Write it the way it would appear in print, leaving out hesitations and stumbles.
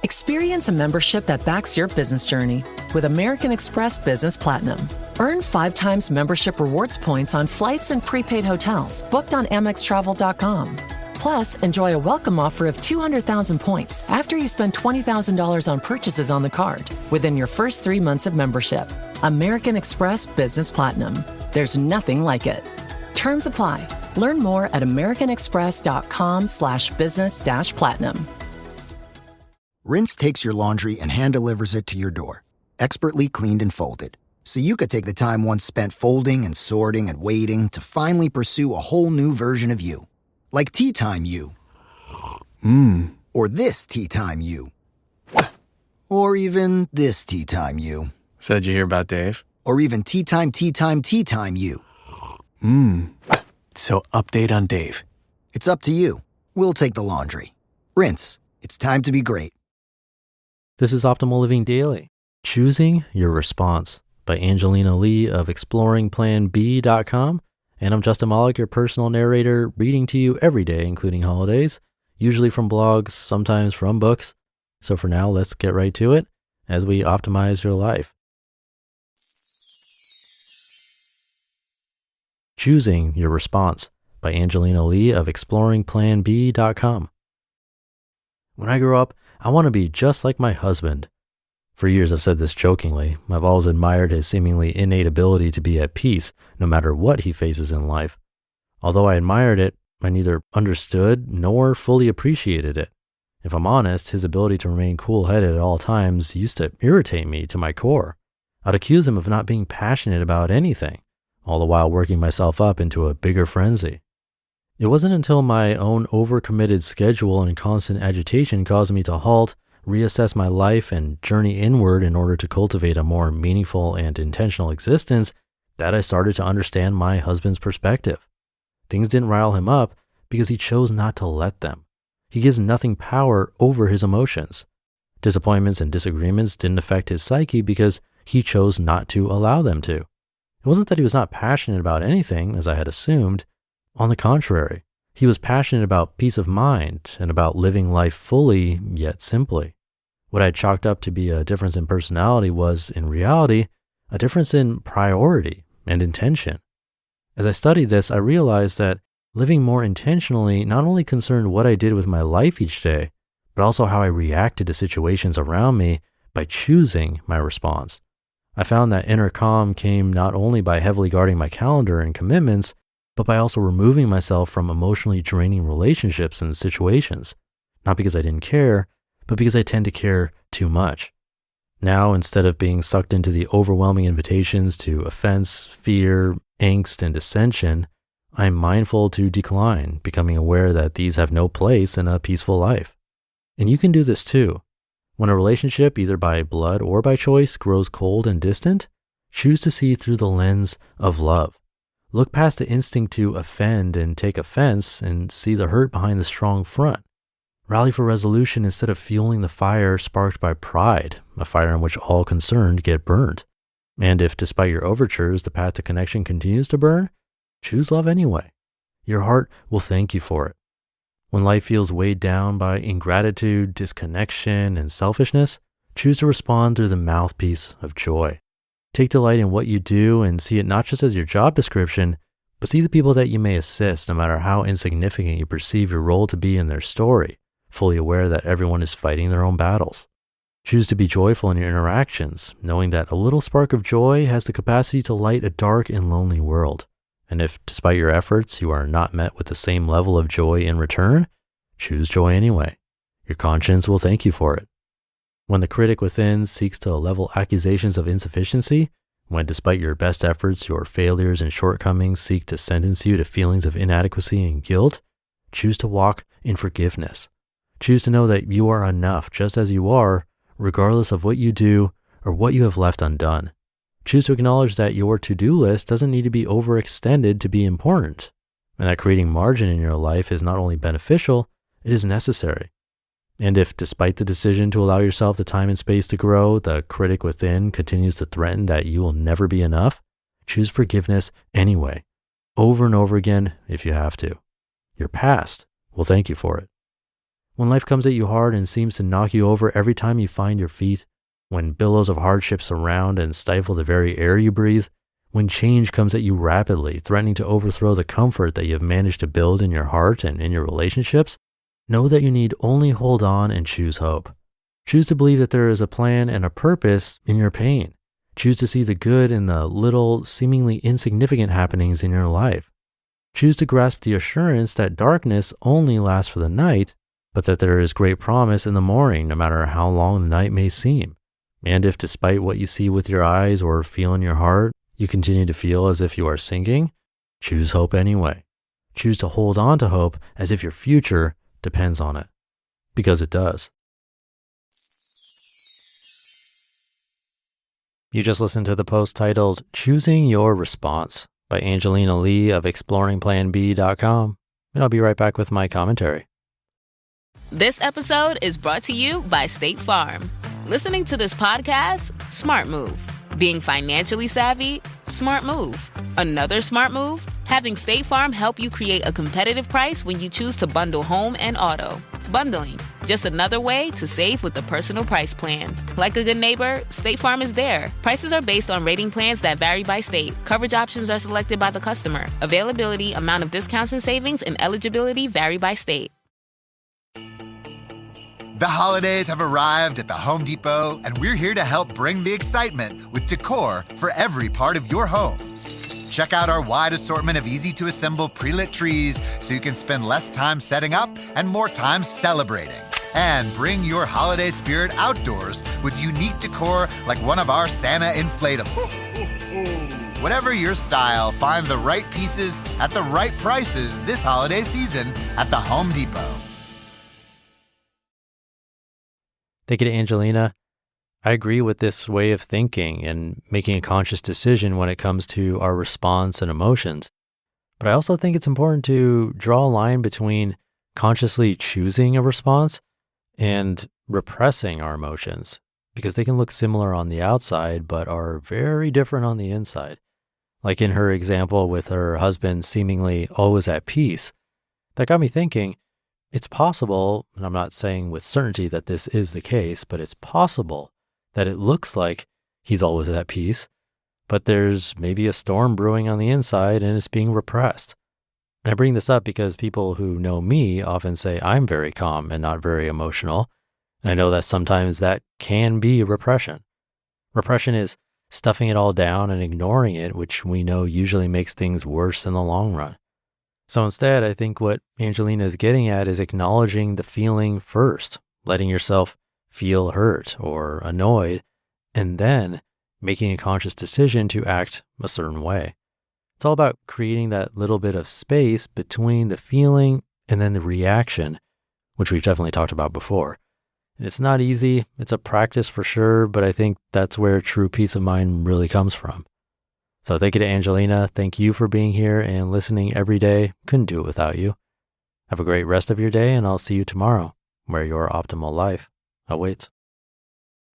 Experience a membership that backs your business journey with American Express Business Platinum. Earn 5 times membership rewards points on flights and prepaid hotels booked on AmexTravel.com. Plus, enjoy a welcome offer of 200,000 points after you spend $20,000 on purchases on the card within your first 3 months of membership. American Express Business Platinum. There's nothing like it. Terms apply. Learn more at americanexpress.com/business-platinum. Rinse takes your laundry and hand delivers it to your door, expertly cleaned and folded, so you could take the time once spent folding and sorting and waiting to finally pursue a whole new version of you. Like Tea Time You. Or this Tea Time You. Or even this Tea Time You. So did you hear about Dave? Or even Tea Time You. So update on Dave. It's up to you. We'll take the laundry. Rinse. It's time to be great. This is Optimal Living Daily, Choosing Your Response by Angelina Lee of exploringplanb.com. And I'm Justin Malik, your personal narrator, reading to you every day, including holidays, usually from blogs, sometimes from books. So for now, let's get right to it as we optimize your life. Choosing Your Response by Angelina Lee of exploringplanb.com. When I grow up, I want to be just like my husband. For years I've said this jokingly. I've always admired his seemingly innate ability to be at peace no matter what he faces in life. Although I admired it, I neither understood nor fully appreciated it. If I'm honest, his ability to remain cool-headed at all times used to irritate me to my core. I'd accuse him of not being passionate about anything, all the while working myself up into a bigger frenzy. It wasn't until my own overcommitted schedule and constant agitation caused me to halt, reassess my life, and journey inward in order to cultivate a more meaningful and intentional existence that I started to understand my husband's perspective. Things didn't rile him up because he chose not to let them. He gives nothing power over his emotions. Disappointments and disagreements didn't affect his psyche because he chose not to allow them to. It wasn't that he was not passionate about anything, as I had assumed. On the contrary, he was passionate about peace of mind and about living life fully, yet simply. What I had chalked up to be a difference in personality was, in reality, a difference in priority and intention. As I studied this, I realized that living more intentionally not only concerned what I did with my life each day, but also how I reacted to situations around me by choosing my response. I found that inner calm came not only by heavily guarding my calendar and commitments, but by also removing myself from emotionally draining relationships and situations, not because I didn't care, but because I tend to care too much. Now, instead of being sucked into the overwhelming invitations to offense, fear, angst, and dissension, I am mindful to decline, becoming aware that these have no place in a peaceful life. And you can do this too. When a relationship, either by blood or by choice, grows cold and distant, choose to see through the lens of love. Look past the instinct to offend and take offense and see the hurt behind the strong front. Rally for resolution instead of fueling the fire sparked by pride, a fire in which all concerned get burned. And if, despite your overtures, the path to connection continues to burn, choose love anyway. Your heart will thank you for it. When life feels weighed down by ingratitude, disconnection, and selfishness, choose to respond through the mouthpiece of joy. Take delight in what you do and see it not just as your job description, but see the people that you may assist, no matter how insignificant you perceive your role to be in their story, fully aware that everyone is fighting their own battles. Choose to be joyful in your interactions, knowing that a little spark of joy has the capacity to light a dark and lonely world. And if, despite your efforts, you are not met with the same level of joy in return, choose joy anyway. Your conscience will thank you for it. When the critic within seeks to level accusations of insufficiency, when despite your best efforts, your failures and shortcomings seek to sentence you to feelings of inadequacy and guilt, choose to walk in forgiveness. Choose to know that you are enough just as you are, regardless of what you do or what you have left undone. Choose to acknowledge that your to-do list doesn't need to be overextended to be important, and that creating margin in your life is not only beneficial, it is necessary. And if, despite the decision to allow yourself the time and space to grow, the critic within continues to threaten that you will never be enough, choose forgiveness anyway, over and over again if you have to. Your past will thank you for it. When life comes at you hard and seems to knock you over every time you find your feet, when billows of hardship surround and stifle the very air you breathe, when change comes at you rapidly, threatening to overthrow the comfort that you have managed to build in your heart and in your relationships, know that you need only hold on and choose hope. Choose to believe that there is a plan and a purpose in your pain. Choose to see the good in the little, seemingly insignificant happenings in your life. Choose to grasp the assurance that darkness only lasts for the night, but that there is great promise in the morning, no matter how long the night may seem. And if despite what you see with your eyes or feel in your heart, you continue to feel as if you are sinking, choose hope anyway. Choose to hold on to hope as if your future depends on it. Because it does. You just listened to the post titled Choosing Your Response by Angelina Lee of exploringplanb.com. And I'll be right back with my commentary. This episode is brought to you by State Farm. Listening to this podcast? Smart move. Being financially savvy? Smart move. Another smart move? Having State Farm help you create a competitive price when you choose to bundle home and auto. Bundling, just another way to save with the Personal Price Plan. Like a good neighbor, State Farm is there. Prices are based on rating plans that vary by state. Coverage options are selected by the customer. Availability, amount of discounts and savings, and eligibility vary by state. The holidays have arrived at the Home Depot, and we're here to help bring the excitement with decor for every part of your home. Check out our wide assortment of easy-to-assemble pre-lit trees so you can spend less time setting up and more time celebrating. And bring your holiday spirit outdoors with unique decor like one of our Santa inflatables. Whatever your style, find the right pieces at the right prices this holiday season at the Home Depot. Thank you to Angelina. I agree with this way of thinking and making a conscious decision when it comes to our response and emotions. But I also think it's important to draw a line between consciously choosing a response and repressing our emotions, because they can look similar on the outside, but are very different on the inside. Like in her example with her husband seemingly always at peace, that got me thinking, it's possible, and I'm not saying with certainty that this is the case, but it's possible that it looks like he's always at peace, but there's maybe a storm brewing on the inside and it's being repressed. And I bring this up because people who know me often say I'm very calm and not very emotional. And I know that sometimes that can be repression. Repression is stuffing it all down and ignoring it, which we know usually makes things worse in the long run. So instead, I think what Angelina is getting at is acknowledging the feeling first, letting yourself feel hurt or annoyed, and then making a conscious decision to act a certain way. It's all about creating that little bit of space between the feeling and then the reaction, which we've definitely talked about before. And it's not easy. It's a practice for sure, but I think that's where true peace of mind really comes from. So thank you to Angelina. Thank you for being here and listening every day. Couldn't do it without you. Have a great rest of your day, and I'll see you tomorrow, where your optimal life awaits.